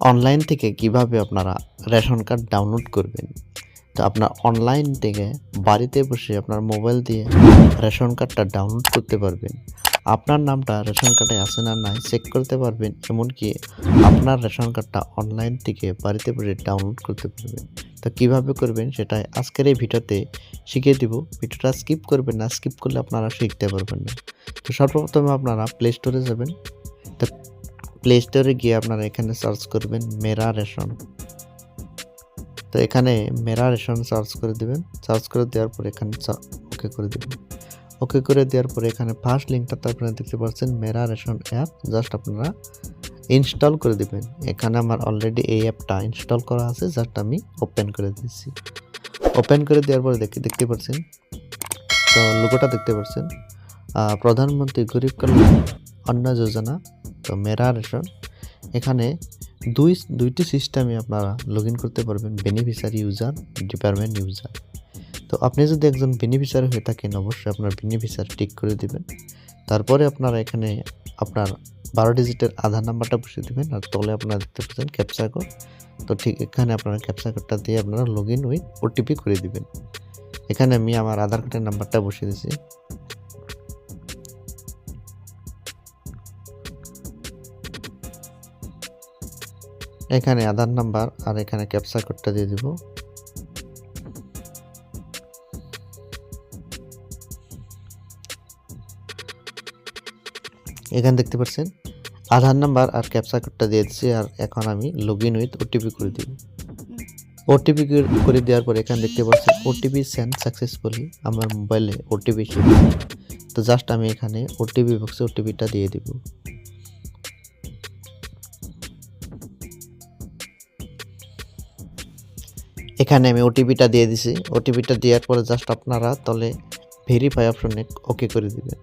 Online থেকে কিভাবে আপনারা রেশন কার্ড ডাউনলোড করবেন। তো আপনার অনলাইন থেকে বাড়িতে বসে আপনার মোবাইল দিয়ে রেশন কার্ডটা ডাউনলোড করতে পারবেন। আপনার নামটা রেশন কার্ডে আছে না নাই চেক করতে পারবেন। এমনকি আপনার রেশন কার্ডটা অনলাইন থেকে বাড়িতে বসে ডাউনলোড করতে পারবেন। তো কিভাবে করবেন সেটা আজকের এই ভিডিওতে শিখিয়ে দিব। ভিডিওটা স্কিপ করবেন না, স্কিপ করলে আপনারা শিখতে পারবেন না। তো সর্বপ্রথমে আপনারা প্লে স্টোরে যাবেন। তো প্লে স্টোরে গিয়ে আপনারা এখানে সার্চ করবেন মেরা রেশন। তো এখানে মেরা রেশন সার্চ করে দেবেন। সার্চ করে দেওয়ার পর এখানে ওকে করে দেবেন। ওকে করে দেওয়ার পরে এখানে ফার্স্ট লিঙ্কটাতে আপনারা দেখতে পাচ্ছেন মেরা রেশন অ্যাপ। জাস্ট আপনারা ইনস্টল করে দেবেন। এখানে আমার অলরেডি এই অ্যাপটা ইনস্টল করা আছে, জাস্ট আমি ওপেন করে দিচ্ছি। ওপেন করে দেওয়ার পরে দেখতে পাচ্ছেন, তো লোগোটা দেখতে পাচ্ছেন প্রধানমন্ত্রী গরিব কল্যাণ অন্ন যোজনা। তো মেরা রেশন এখানে দুইটি সিস্টেমে আপনারা লগ ইন করতে পারবেন, বেনিফিশিয়ারি ইউজার, ডিপার্টমেন্ট ইউজার। তো আপনি যদি একজন বেনিফিশিয়ারি হয়ে থাকেন অবশ্যই আপনার বেনিফিশিয়ারি টিক করে দিবেন। তারপরে আপনারা এখানে আপনার 12 ডিজিটের আধার নাম্বারটা বসিয়ে দেবেন। আর তলে আপনারা দেখতে পাচ্ছেন ক্যাপচা কোড। তো ঠিক এখানে আপনারা ক্যাপচা কোডটা দিয়ে আপনারা লগ ইন উইথ ওটিপি করে দিবেন। এখানে আমি আমার আধার কার্ডের নাম্বারটা বসিয়ে দিয়েছি। এখানে আধার নাম্বার আর এখানে ক্যাপচা কোডটা দিয়ে দিব। এখানে দেখতে পাচ্ছেন আধার নাম্বার আর ক্যাপচা কোডটা দিয়ে দিচ্ছি। আর এখন আমি লগ ইন উইথ ওটিপি করে দিব। ওটিপি করে দেওয়ার পর এখানে দেখতে পাচ্ছেন ওটিপি সেন্ড সাকসেসফুলি। আমার মোবাইলে ওটিপি এসেছে। তো জাস্ট আমি এখানে ওটিপি বক্সে ওটিপিটা দিয়ে দিব। এখানে আমি ওটিপিটা দিয়ে দিছি। ওটিপিটা দেওয়ার পরে জাস্ট আপনারা তলে ভেরিফাই অপশনে ওকে করে দিবেন।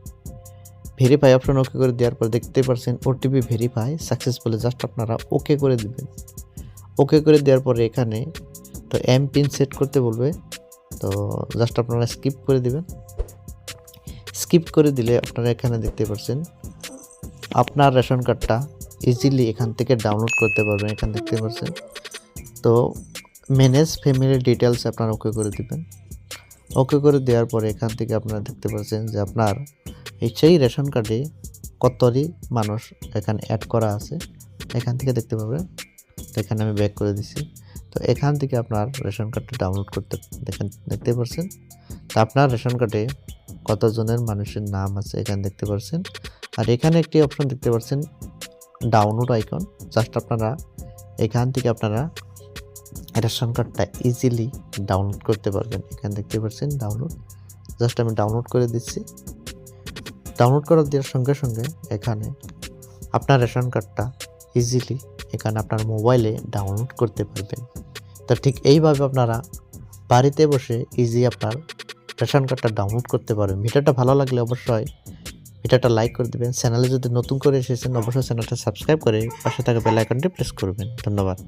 ভেরিফাই অপশন ওকে করে দেওয়ার পর দেখতে পাচ্ছেন ওটিপি ভেরিফাই সাকসেসফুলি, জাস্ট আপনারা ওকে করে দিবেন। ওকে করে দেওয়ার পরে এখানে তো পিন সেট করতে বলবে, তো জাস্ট আপনারা স্কিপ করে দিবেন। স্কিপ করে দিলে আপনারা এখানে দেখতে পাচ্ছেন আপনার রেশন কার্ডটা ইজিলি এখান থেকে ডাউনলোড করতে পারবেন। এখানে দেখতে পাচ্ছেন তো ম্যানেজ ফ্যামিলি ডিটেলস আপনারা ওকে করে দিবেন। ওকে করে দেওয়ার পরে এখান থেকে আপনারা দেখতে পাচ্ছেন যে আপনার সেই রেশন কার্ডে কতটি মানুষ এখানে অ্যাড করা আছে এখান থেকে দেখতে পাবেন। তো এখানে আমি ব্যাক করে দিছি। তো এখান থেকে আপনার রেশন কার্ডটা ডাউনলোড করতে দেখতে পাচ্ছেন। তো আপনার রেশন কার্ডে কতজনের মানুষের নাম আছে এখানে দেখতে পাচ্ছেন। আর এখানে একটি অপশন দেখতে পাচ্ছেন ডাউনলোড আইকন। জাস্ট আপনারা এখান থেকে আপনারা রেশন কার্ডটা ইজিলি ডাউনলোড করতে পারবেন। এখানে দেখতে পাচ্ছেন ডাউনলোড, জাস্ট আমি ডাউনলোড করে দিচ্ছি। ডাউনলোড করে দেওয়ার সঙ্গে সঙ্গে এখানে আপনার রেশন কার্ডটা ইজিলি এখানে আপনার মোবাইলে ডাউনলোড করতে পারবেন। তো ঠিক এইভাবে আপনারা বাড়িতে বসে ইজি আপনার রেশন কার্ডটা ডাউনলোড করতে পারবেন। ভিডিওটা ভালো লাগলে অবশ্যই ভিডিওটা লাইক করে দেবেন। চ্যানেলে যদি নতুন করে এসেছেন অবশ্যই চ্যানেলটা সাবস্ক্রাইব করে পাশে থাকা বেল আইকনটি প্রেস করবেন। ধন্যবাদ।